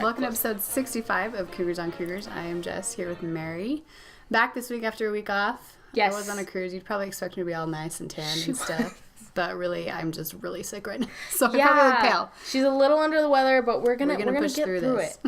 Welcome to episode 65 of Cougars on Cougars. I am Jess, here with Mary. Back this week after a week off. Yes. I was on a cruise. You'd probably expect me to be all nice and tan and stuff. But really, I'm just really sick right now. So I probably look pale. She's a little under the weather, but we're gonna push get through it.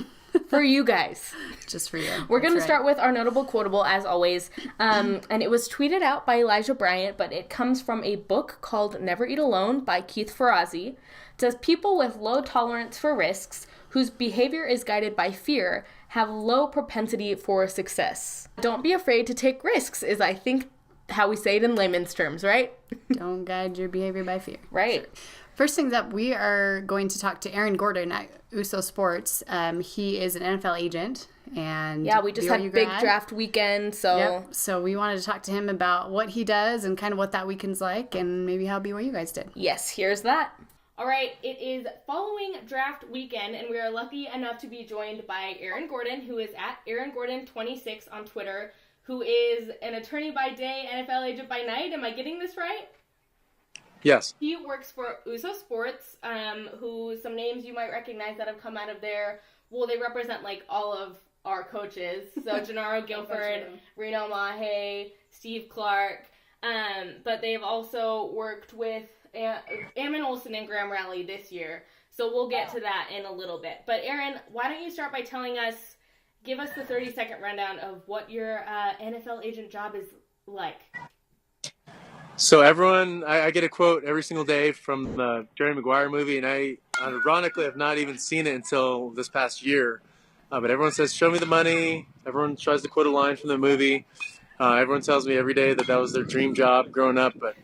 For you guys. Just for you. We're going to start with our notable quotable, as always. And it was tweeted out by Elijah Bryant, but it comes from a book called Never Eat Alone by Keith Ferrazzi. It says, people with low tolerance for risks, whose behavior is guided by fear, have low propensity for success. Don't be afraid to take risks, is, I think, how we say it in layman's terms, right? Don't guide your behavior by fear. Right. Sure. First things up, we are going to talk to Aaron Gordon at USO Sports. He is an NFL agent. And yeah, we just had big draft weekend, so... Yep. So we wanted to talk to him about what he does and kind of what that weekend's like and maybe how BYU guys did. Yes, here's that. All right, it is following draft weekend, and we are lucky enough to be joined by Aaron Gordon, who is at Aaron Gordon26 on Twitter, who is an attorney by day, NFL agent by night. Am I getting this right? Yes. He works for USO Sports, who some names you might recognize that have come out of there. Well, they represent like all of our coaches. So Gennaro Guilford, Reno Mahe, Steve Clark. But they've also worked with Ammon Olsen and Graham Rowley this year. So we'll get to that in a little bit. But Aaron, why don't you start by give us the 30-second rundown of what your NFL agent job is like. So I get a quote every single day from the Jerry Maguire movie, and I ironically have not even seen it until this past year. But everyone says, show me the money. Everyone tries to quote a line from the movie. Everyone tells me every day that was their dream job growing up, but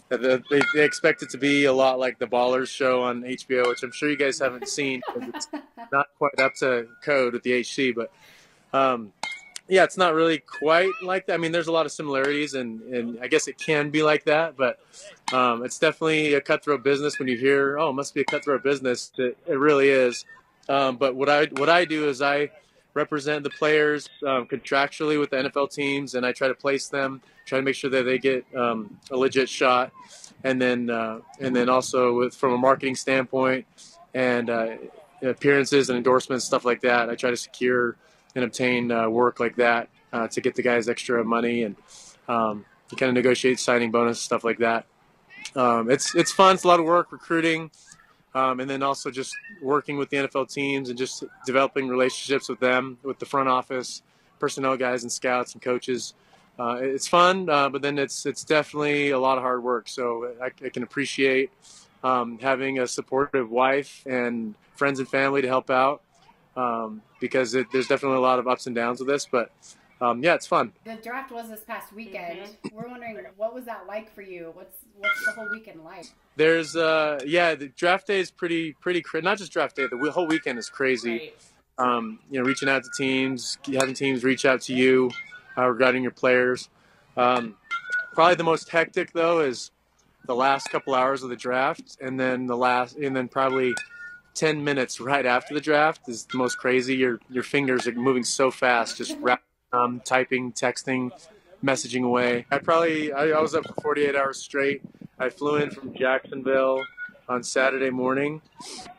they expect it to be a lot like the Ballers show on HBO, which I'm sure you guys haven't seen because it's not quite up to code with the HC. But yeah, it's not really quite like that. I mean, there's a lot of similarities, and I guess it can be like that, but it's definitely a cutthroat business when you hear, oh, it must be a cutthroat business. It really is. But what I do is I represent the players contractually with the NFL teams, and I try to place them, try to make sure that they get a legit shot, and then also from a marketing standpoint and appearances and endorsements, stuff like that, I try to secure and obtain work like that to get the guys extra money and you kind of negotiate signing bonus, stuff like that. It's fun. It's a lot of work, recruiting, and then also just working with the NFL teams and just developing relationships with them, with the front office, personnel guys and scouts and coaches. It's fun, but then it's definitely a lot of hard work. So I can appreciate having a supportive wife and friends and family to help out. Because there's definitely a lot of ups and downs with this, but yeah, it's fun. The draft was this past weekend. Mm-hmm. We're wondering, what was that like for you? What's the whole weekend like? There's the draft day is pretty not just draft day, the whole weekend is crazy. Right. Reaching out to teams, having teams reach out to you regarding your players. Probably the most hectic though is the last couple hours of the draft, and then probably 10 minutes right after the draft is the most crazy. Your fingers are moving so fast, just typing, texting, messaging away. I was up for 48 hours straight. I flew in from Jacksonville on Saturday morning,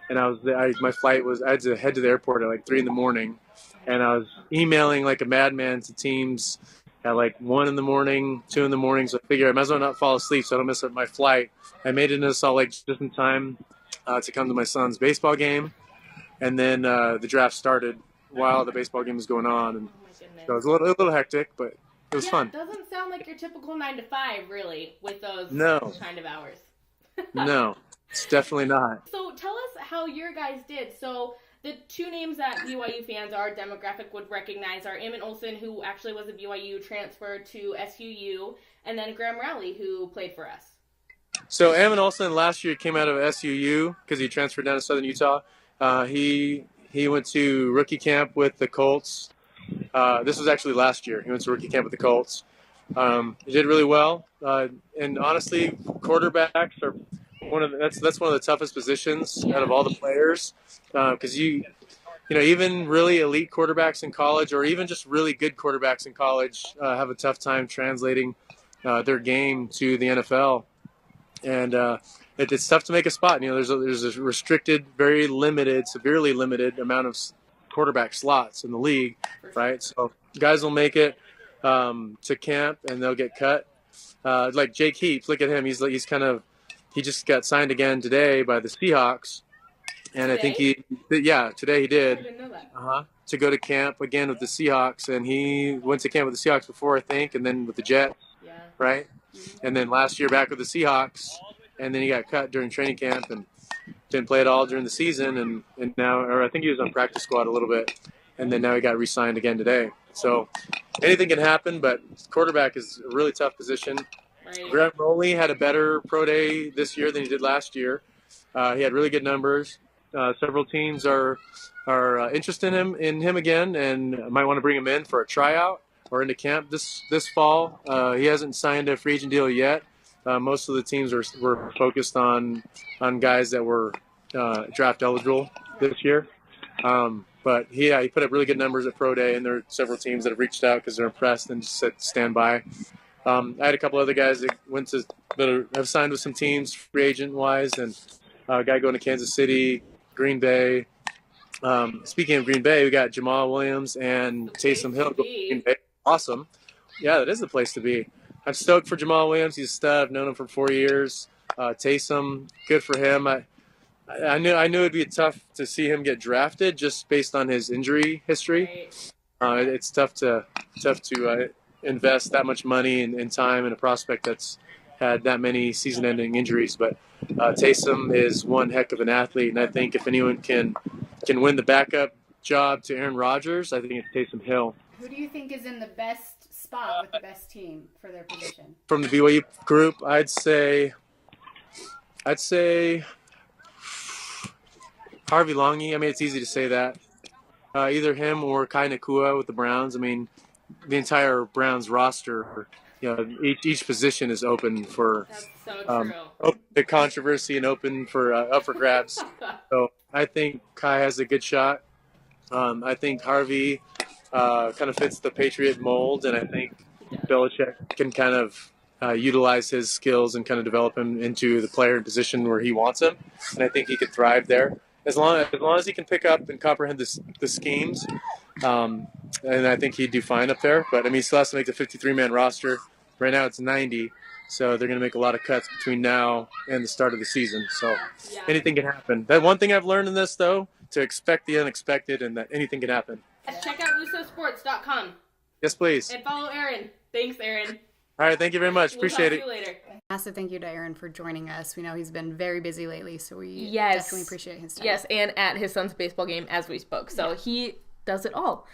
and my flight was, I had to head to the airport at like 3 a.m, and I was emailing like a madman to teams at like 1 a.m, 2 a.m, so I figured I might as well not fall asleep so I don't miss my flight. I made it into Salt Lake just in time to come to my son's baseball game, and then the draft started while the baseball game was going on, and so it was a little hectic, but it was fun. It doesn't sound like your typical 9 to 5, really, with those kind of hours. No, it's definitely not. So tell us how your guys did. So the two names that BYU fans, our demographic, would recognize are Ammon Olsen, who actually was a BYU transfer to SUU, and then Graham Rowley, who played for us. So Ammon Olsen last year came out of SUU because he transferred down to Southern Utah. He went to rookie camp with the Colts. This was actually last year. He went to rookie camp with the Colts. He did really well. And honestly, quarterbacks are that's one of the toughest positions out of all the players because even really elite quarterbacks in college, or even just really good quarterbacks in college, have a tough time translating their game to the NFL. And it's tough to make a spot. There's a restricted, severely limited amount of quarterback slots in the league, right? So guys will make it to camp and they'll get cut. Like Jake Heaps, look at him. He just got signed again today by the Seahawks. And Today? I think today he did. I didn't know that. To go to camp again with the Seahawks. And he went to camp with the Seahawks before, I think, and then with the Jets, right? Mm-hmm. And then last year back with the Seahawks. And then he got cut during training camp and didn't play at all during the season. And now, or I think he was on practice squad a little bit. And then now he got re-signed again today. So anything can happen, but quarterback is a really tough position. Right. Grant Rowley had a better pro day this year than he did last year. He had really good numbers. Several teams are interested in him again and might want to bring him in for a tryout or into camp this fall. He hasn't signed a free agent deal yet. Most of the teams were focused on guys that were draft eligible this year. But he put up really good numbers at pro day, and there are several teams that have reached out because they're impressed and just said stand by. I had a couple other guys that have signed with some teams free agent wise, and a guy going to Kansas City, Green Bay. Speaking of Green Bay, we got Jamal Williams and Taysom Hill. Green Bay. Awesome. Yeah, that is the place to be. I'm stoked for Jamal Williams. He's a stud. I've known him for 4 years. Taysom, good for him. I knew it'd be tough to see him get drafted just based on his injury history. Right. It's tough to invest that much money and time in a prospect that's had that many season-ending injuries. But Taysom is one heck of an athlete, and I think if anyone can win the backup job to Aaron Rodgers, I think it's Taysom Hill. Who do you think is in the best spot with the best team for their position? From the BYU group, I'd say Harvey Longy. I mean, it's easy to say that. Either him or Kai Nakua with the Browns. I mean, the entire Browns roster, each position is open for the controversy and open for up for grabs. So I think Kai has a good shot. I think Harvey kind of fits the Patriot mold, and I think Belichick can kind of utilize his skills and kind of develop him into the player position where he wants him. And I think he could thrive there as long as he can pick up and comprehend the schemes. And I think he'd do fine up there. But I mean, he still has to make the 53-man roster. Right now it's 90, so they're going to make a lot of cuts between now and the start of the season. So anything can happen. That one thing I've learned in this, though, to expect the unexpected and that anything can happen. Check out usosports.com. Yes, please. And follow Aaron. Thanks, Aaron. All right, thank you very much. Appreciate it. We'll talk to you later. Massive thank you to Aaron for joining us. We know he's been very busy lately, so we definitely appreciate his time. Yes, and at his son's baseball game as we spoke. So he does it all.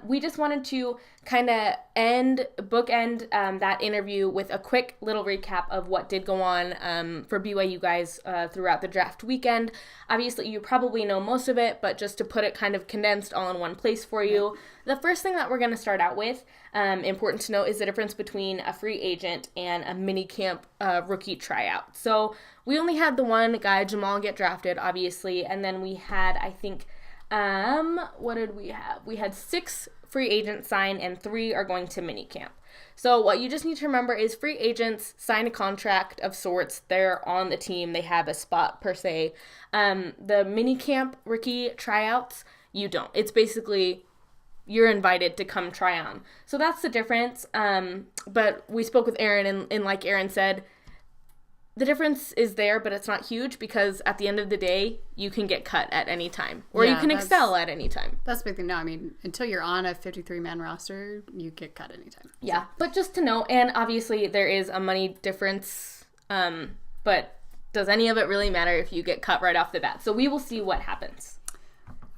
We just wanted to kind of bookend that interview with a quick little recap of what did go on for BYU guys throughout the draft weekend. Obviously, you probably know most of it, but just to put it kind of condensed all in one place for you. The first thing that we're going to start out with, important to note, is the difference between a free agent and a mini camp rookie tryout. So we only had the one guy, Jamal, get drafted, obviously, and then we had, I think, what did we have? We had 6 free agents sign and 3 are going to minicamp. So what you just need to remember is free agents sign a contract of sorts. They're on the team. They have a spot per se. The minicamp rookie tryouts, you don't. It's basically you're invited to come try on. So that's the difference. But we spoke with Aaron and like Aaron said, the difference is there, but it's not huge because at the end of the day, you can get cut at any time or you can excel at any time. That's the big thing. No, I mean, until you're on a 53-man roster, you get cut anytime. Yeah, but just to note, and obviously there is a money difference, but does any of it really matter if you get cut right off the bat? So we will see what happens.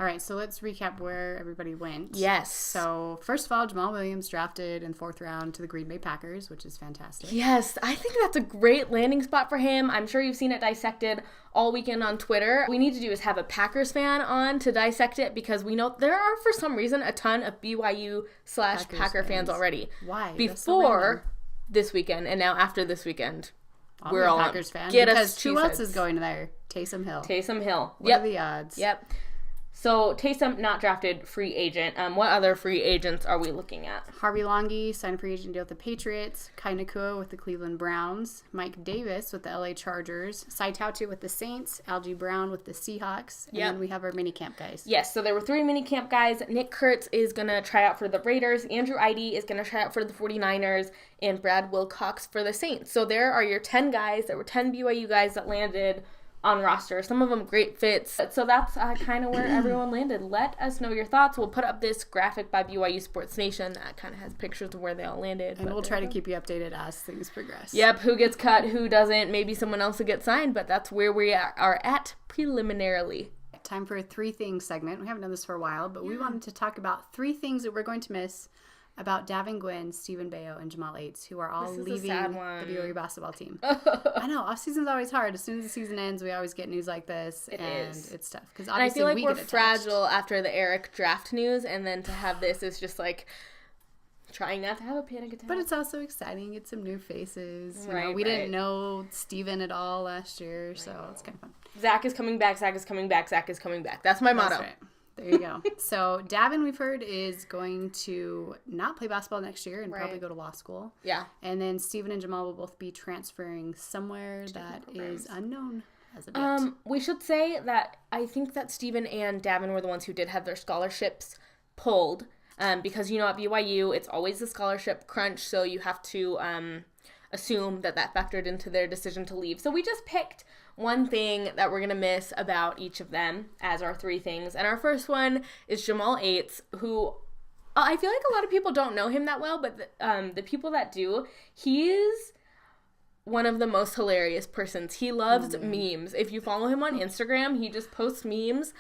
All right, so let's recap where everybody went. Yes. So, first of all, Jamal Williams drafted in 4th round to the Green Bay Packers, which is fantastic. Yes, I think that's a great landing spot for him. I'm sure you've seen it dissected all weekend on Twitter. What we need to do is have a Packers fan on to dissect it because we know there are, for some reason, a ton of BYU/Packer fans already. Why? Before this weekend and now after this weekend. We're all Packers fans. Because who else is going there? Taysom Hill. Taysom Hill. What are the odds? Yep. So Taysom, not drafted, free agent. What other free agents are we looking at? Harvey Longy signed a free agent deal with the Patriots. Kai Nakua with the Cleveland Browns. Mike Davis with the LA Chargers. Sai Tautu with the Saints. Algie Brown with the Seahawks. And then we have our mini camp guys. Yes, so there were 3 mini camp guys. Nick Kurtz is going to try out for the Raiders. Andrew Idy is going to try out for the 49ers. And Brad Wilcox for the Saints. So there are your 10 guys. There were 10 BYU guys that landed on roster. Some of them great fits. So that's kind of where everyone landed. Let us know your thoughts. We'll put up this graphic by BYU Sports Nation that kind of has pictures of where they all landed. And we'll try to keep you updated as things progress. Yep, who gets cut, who doesn't. Maybe someone else will get signed, but that's where we are at preliminarily. Time for a 3 things segment. We haven't done this for a while, but we wanted to talk about 3 things that we're going to miss about Davin Gwynn, Stephen Bayo, and Jamal Aites, who are all leaving the BYU basketball team. I know, off-season's always hard. As soon as the season ends, we always get news like this, it's tough. And I feel like we're fragile after the Eric draft news, and then to have this is just like trying not to have a panic attack. But it's also exciting. Get some new faces. We didn't know Stephen at all last year, so it's kind of fun. Zach is coming back, Zach is coming back, Zach is coming back. That's my motto. That's right. There you go. So Davin, we've heard, is going to not play basketball next year and probably go to law school. Yeah. And then Stephen and Jamal will both be transferring somewhere that is unknown as a bit. We should say that I think that Stephen and Davin were the ones who did have their scholarships pulled. Because, at BYU, it's always a scholarship crunch, so you have to assume that factored into their decision to leave. So we just picked one thing that we're going to miss about each of them as our 3 things. And our first one is Jamal Aites, who I feel like a lot of people don't know him that well, but the people that do, he is one of the most hilarious persons. He loves memes. If you follow him on Instagram, he just posts memes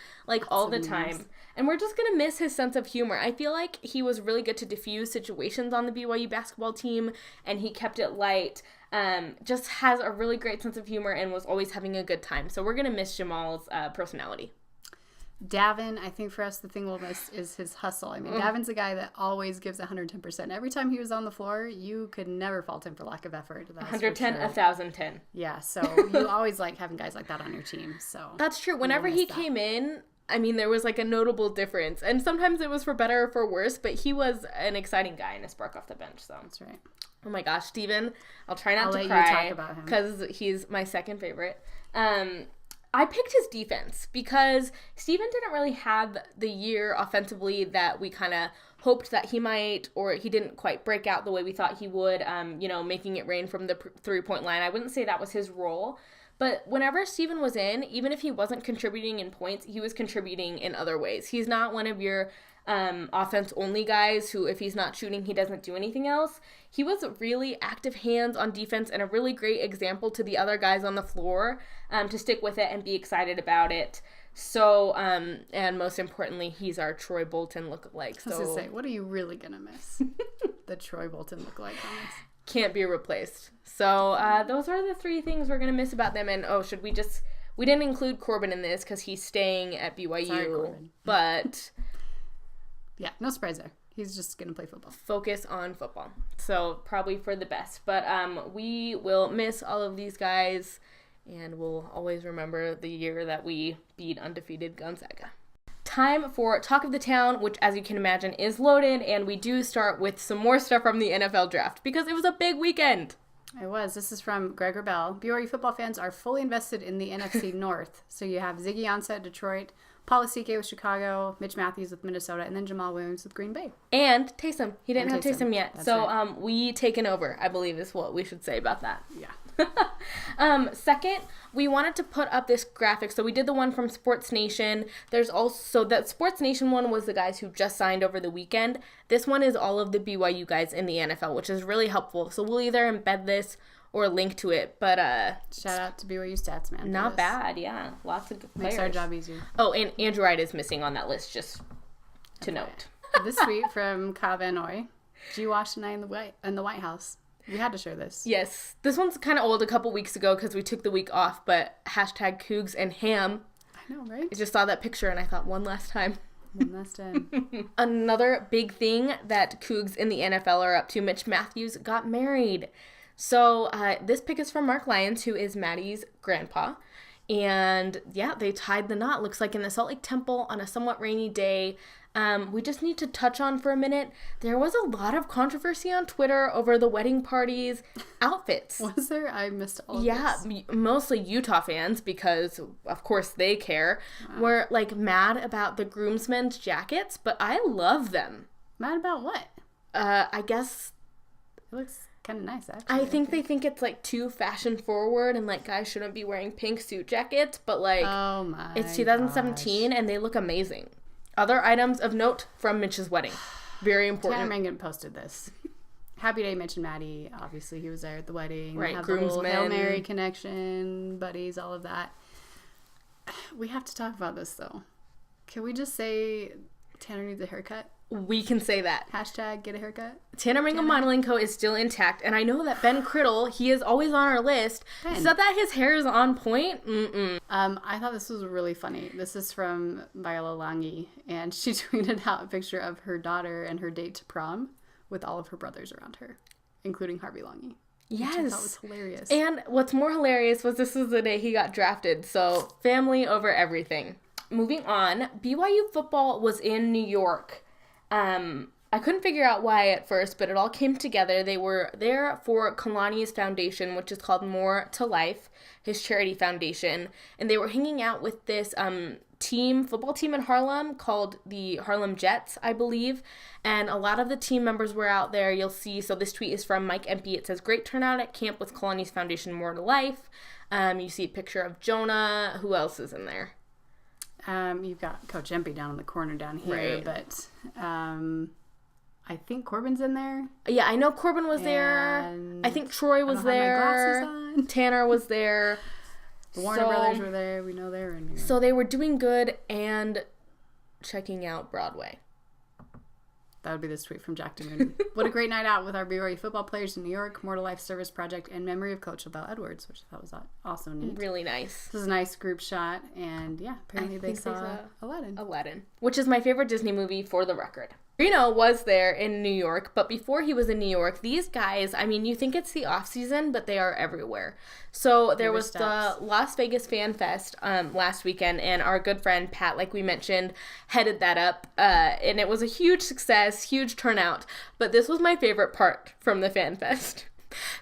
all the time. And we're just going to miss his sense of humor. I feel like he was really good to diffuse situations on the BYU basketball team, and he kept it light. Just has a really great sense of humor and was always having a good time. So we're going to miss Jamal's personality. Davin, I think for us, the thing we'll miss is his hustle. I mean, Davin's a guy that always gives 110%. Every time he was on the floor, you could never fault him for lack of effort. 110, 1,010. Yeah, so you always like having guys like that on your team. So that's true. Whenever he came in, I mean, there was a notable difference. And sometimes it was for better or for worse, but he was an exciting guy and a spark off the bench. So that's right. Oh my gosh, Steven, I'll try not to let cry you talk about him because he's my second favorite. I picked his defense because Steven didn't really have the year offensively that we kind of hoped that he might, or he didn't quite break out the way we thought he would, making it rain from the 3-point line. I wouldn't say that was his role. But whenever Steven was in, even if he wasn't contributing in points, he was contributing in other ways. He's not one of your offense-only guys who, if he's not shooting, he doesn't do anything else. He was really active hands on defense and a really great example to the other guys on the floor to stick with it and be excited about it. So, and most importantly, he's our Troy Bolton lookalike. So, I was going to say, what are you really going to miss? The Troy Bolton lookalike on this. Can't be replaced. So those are the 3 things we're going to miss about them. And, we didn't include Corbin in this because he's staying at BYU. Sorry, Corbin. But yeah, no surprise there. He's just going to play football. Focus on football. So probably for the best. But we will miss all of these guys, and we'll always remember the year that we beat undefeated Gonzaga. Time for Talk of the Town, which, as you can imagine, is loaded, and we do start with some more stuff from the NFL draft because it was a big weekend. It was. This is from Greg Bell. BYU football fans are fully invested in the NFC North. So you have Ziggy Ansah at Detroit, Paul Asike with Chicago, Mitch Matthews with Minnesota, and then Jamal Williams with Green Bay. And Taysom. He didn't have Taysom yet. That's so right. We taken over, I believe is what we should say about that. Yeah. Second, we wanted to put up this graphic. So we did the one from Sports Nation. There's also that Sports Nation one was the guys who just signed over the weekend. This one is all of the BYU guys in the NFL, which is really helpful. So we'll either embed this or link to it. But shout out to BYU stats, man. Not bad, yeah. Lots of good players. Makes our job easier. Oh, and Andrew Wright is missing on that list, just to note. This tweet from Kyle Van Noy. G. Wash and I in the White House. We had to share this. Yes. This one's kind of old, a couple weeks ago because we took the week off, but hashtag Cougs and Ham. I know, right? I just saw that picture and I thought, one last time. One last time. Another big thing that Cougs in the NFL are up to, Mitch Matthews got married. So this pic is from Mark Lyons, who is Maddie's grandpa. And yeah, they tied the knot, looks like in the Salt Lake Temple on a somewhat rainy day. We just need to touch on for a minute, there was a lot of controversy on Twitter over the wedding party's outfits. Was there? I missed all of this. Yeah, mostly Utah fans, because of course they care, were like mad about the groomsmen's jackets, but I love them. Mad about what? I guess it looks kind of nice, actually. I think they think it's like too fashion forward and like guys shouldn't be wearing pink suit jackets, but like it's 2017 and they look amazing. Other items of note from Mitch's wedding. Very important. Tanner Mangan posted this. Happy day, Mitch and Maddie. Obviously, he was there at the wedding. Right, groomsmen. Hail Mary connection, buddies, all of that. We have to talk about this, though. Can we just say Tanner needs a haircut? We can say that. Hashtag get a haircut. Tanner Mangum Modeling Co. is still intact, and I know that Ben Criddle, he is always on our list, said that his hair is on point. I thought this was really funny. This is from Viola Langi, and she tweeted out a picture of her daughter and her date to prom with all of her brothers around her, including Harvey Langi. Yes. Which I thought was hilarious. And what's more hilarious was this was the day he got drafted, so family over everything. Moving on, BYU Football was in New York. I couldn't figure out why at first, but it all came together. They were there for Kalani's foundation, which is called More to Life, his charity foundation, and they were hanging out with this football team in Harlem called the Harlem Jets, I believe, and a lot of the team members were out there. You'll see, so this tweet is from Mike Empey. It says, "Great turnout at camp with Kalani's foundation More to Life." You see a picture of Jonah. Who else is in there? You've got Coach Empey down in the corner down here, right. But I think Corbin's in there. Yeah, I know Corbin was there. I think Troy was there. Tanner was there. The Warner brothers were there. We know they were in here. So they were doing good and checking out Broadway. That would be this tweet from Jack DeMoon. What a great night out with our BYU football players in New York. More to Life Service Project in memory of Coach LaBelle Edwards, which I thought was also neat. Really nice. This was a nice group shot, and yeah, apparently they saw Aladdin, which is my favorite Disney movie for the record. Reno was there in New York, but before he was in New York, these guys, I mean, you think it's the off season, but they are everywhere. So there was the Las Vegas Fan Fest last weekend, and our good friend Pat, like we mentioned, headed that up, and it was a huge success, huge turnout, but this was my favorite part from the Fan Fest.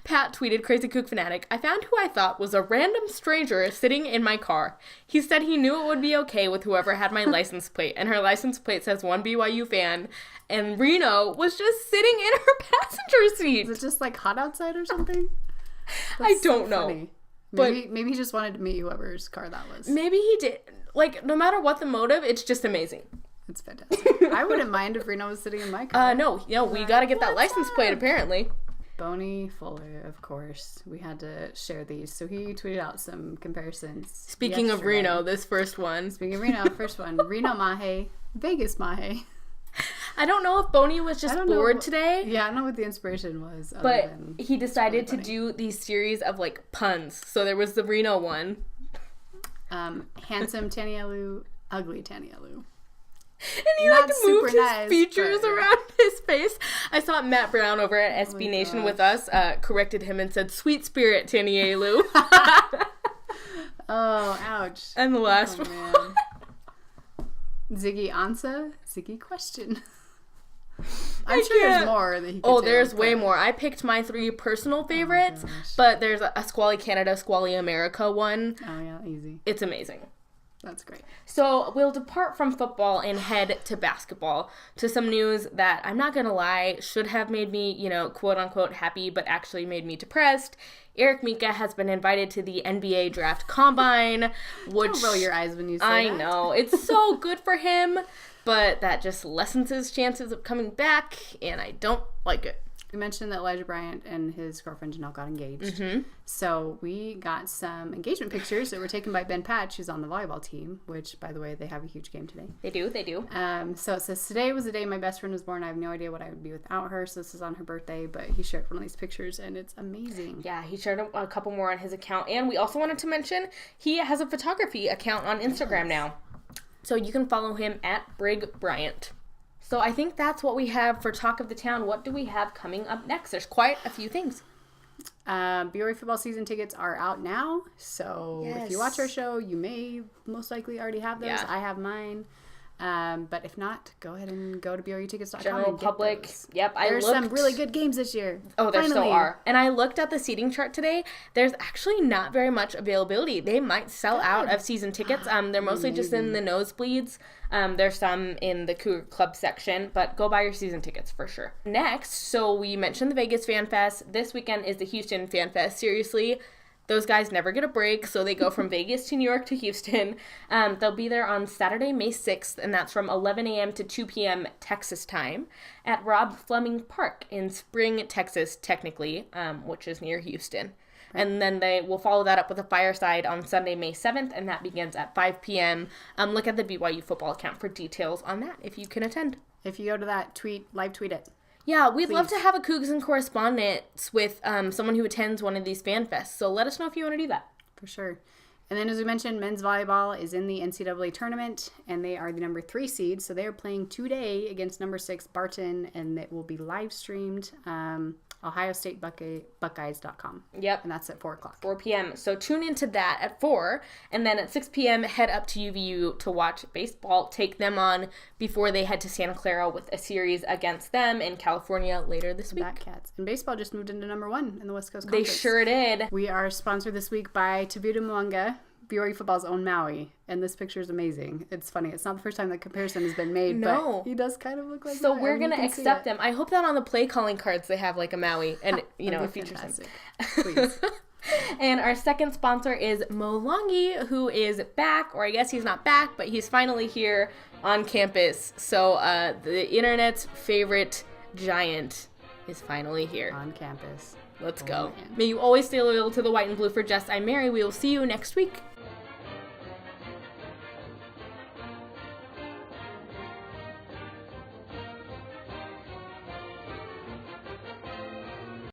Pat tweeted, "Crazy Kook Fanatic, I found who I thought was a random stranger sitting in my car. He said he knew it would be okay with whoever had my license plate, and her license plate says one BYU fan, and Reno was just sitting in her passenger seat." Is it just like hot outside or something? I don't know. Funny. Maybe he just wanted to meet whoever's car that was. Maybe he did. Like, no matter what the motive, it's just amazing. It's fantastic. I wouldn't mind if Reno was sitting in my car. No, we gotta get that license plate, apparently. Boney Fuller, of course. We had to share these. So he tweeted out some comparisons. Speaking of Reno, this first one. Speaking of Reno, first one. Reno Mahe, Vegas Mahe. I don't know if Boney was just bored today. Yeah, I don't know what the inspiration was. But he decided to do these series of, like, puns. So there was the Reno one. Handsome Tanielu, ugly Tanielu. And he moved his features around his face. I saw Matt Brown over at SB Nation with us, corrected him and said, "Sweet spirit, Tanielu." Oh, ouch. And the last one. Ziggy Ansa, Ziggy question. I'm sure there's more that he could do. There's way more. I picked my 3 personal favorites, but there's a Squally Canada, Squally America one. Oh, yeah, easy. It's amazing. That's great. So we'll depart from football and head to basketball, to some news that, I'm not going to lie, should have made me, quote-unquote happy, but actually made me depressed. Eric Mika has been invited to the NBA Draft Combine, which... Don't roll your eyes when you say that. I know. It's so good for him, but that just lessens his chances of coming back, and I don't like it. We mentioned that Elijah Bryant and his girlfriend Janelle got engaged. Mm-hmm. So we got some engagement pictures that were taken by Ben Patch, who's on the volleyball team, which, by the way, they have a huge game today. They do. So it says, "Today was the day my best friend was born. I have no idea what I would be without her." So this is on her birthday, but he shared one of these pictures, and it's amazing. Yeah, he shared a couple more on his account. And we also wanted to mention he has a photography account on Instagram now. So you can follow him at Brig Bryant. So I think that's what we have for Talk of the Town. What do we have coming up next? There's quite a few things. BYU football season tickets are out now. So if you watch our show, you may most likely already have those. Yeah. I have mine. But if not, go ahead and go to BYUtickets.com. General public. Yep. There's some really good games this year. Oh, there still are. And I looked at the seating chart today. There's actually not very much availability. They might sell out of season tickets. They're mostly just in the nosebleeds. There's some in the Cougar Club section, but go buy your season tickets for sure. Next, so we mentioned the Vegas Fan Fest. This weekend is the Houston Fan Fest. Seriously, those guys never get a break, so they go from Vegas to New York to Houston. They'll be there on Saturday, May 6th, and that's from 11 a.m. to 2 p.m. Texas time at Rob Fleming Park in Spring, Texas, technically, which is near Houston. And then they will follow that up with a fireside on Sunday, May 7th, and that begins at 5 p.m. Look at the BYU football account for details on that if you can attend. If you go to that live tweet it. Yeah, we'd love to have a Cougs in correspondence with someone who attends one of these fan fests. So let us know if you want to do that. For sure. And then as we mentioned, men's volleyball is in the NCAA tournament, and they are the number 3 seed. So they are playing today against number 6 Barton, and it will be live streamed. OhioStateBuckeyes.com. Yep. And that's at 4 o'clock. 4 p.m. So tune into that at 4. And then at 6 p.m., head up to UVU to watch baseball. Take them on before they head to Santa Clara with a series against them in California later this week. Batcats. And baseball just moved into number 1 in the West Coast Conference. They sure did. We are sponsored this week by Tabuda Mwanga, BYU football's own Maui, and this picture is amazing. It's funny. It's not the first time that comparison has been made, but he does kind of look like so we're going to accept him. I hope that on the play calling cards they have like a Maui, and it features him. Please. And our second sponsor is Molongi, who is back, or I guess he's not back, but he's finally here on campus. So the internet's favorite giant is finally here. On campus. Let's go. Man. May you always stay loyal to the white and blue. For Jess, I'm Mary. We will see you next week.